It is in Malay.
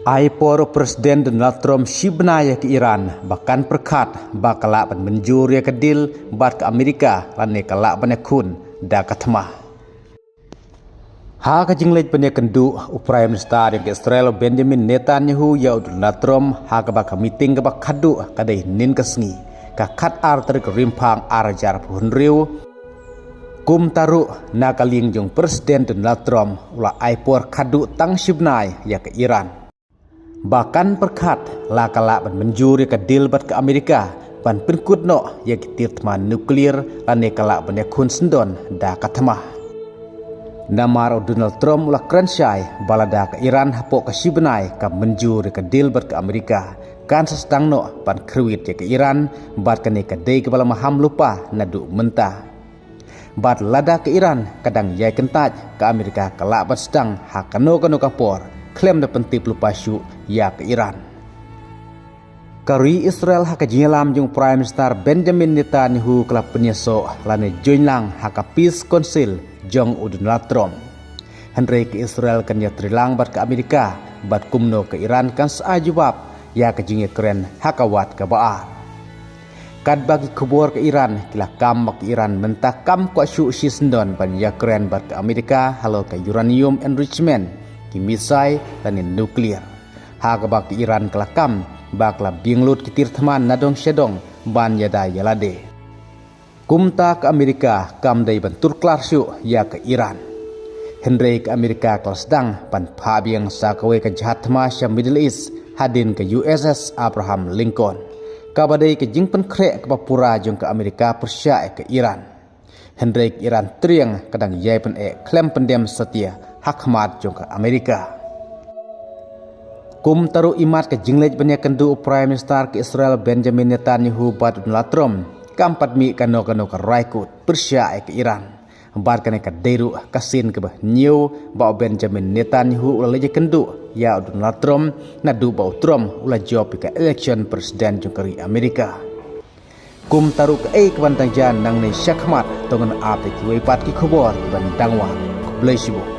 Aipor Presiden Donald Trump shibnaya ke Iran bahkan perkat bakala ban menjur ya kedil bat ke Amerika lane kala banekun da katma. Ha ka jinglej bane kendu Prime Minister yang Israel Benjamin Netanyahu ya Donald Trump ha ka bak meeting ka bak khadu kadai nin kasngi ka khat ar ter ke rimpang ar jar pun riu kum taru nakaling jong Presiden Donald Trump ula aipor khadu tang shibnai ya ke Iran. Bahkan perkat lakala ban menjuri ke deal bat ke Amerika ban penkut no ya kitirtman nuklir lane kala ban yakun sendon da katma. Namar Donald Trump ula kransyai balada ke Iran hapo ke shibnai ka menjuri ke deal bat ke Amerika kan sestang no ban krewit ya ke Iran bat kene ke dei ke bala maham lupa nadu mentah. Bat lada ke Iran kadang yai kentaj ke Amerika kala bat sedang hakano kano kapor klaim da pentip lupa syu ya ke Iran. Kari Israel haka jinyalam jung Prime Minister Benjamin Netanyahu kala penyeso lane joinlang haka Peace Council jong Donald Trump. Henry ke Israel kan ya trilang bat ke Amerika bat kumno ke Iran kan saajubab ya ke jingye keren haka wat ke baar. Kad bagi kubur ke Iran kila kam ke Iran mentah kam kwa syu si sendon ban ya keren bat ke Amerika halo ke uranium enrichment kimisai dan nuklir. Haga bak Iran kelakam bakla binglut kitir teman nadong syedong ban yada yalade. Kumta ke Amerika kam day bentur klarsyu ya ke Iran. Henry ke Amerika kelas sedang ban pabiang sakawe ke jahat temasya Middle East hadin ke USS Abraham Lincoln. Kabadai ke jingpen krek ke papura jong ke Amerika Persia ke Iran. Henry ke Iran triang kadang yai pen klem pendem setia hakmat jong ke Amerika. Kum taru imat ke jinglej banyak kendu Prime Minister ke Israel Benjamin Netanyahu bat Donald Trump kampat mi kano ke raikut Persia ke Iran. Bat kane ke deru kasin ke bah new ba Benjamin Netanyahu ula leje kendu ya Donald Trump nadu ba Trump ula job ke election presiden jong ke Amerika. Kum taru ke ke bantang jan nang ne syakmat tongan apik wei pat ki khobor ban dangwa blesibu.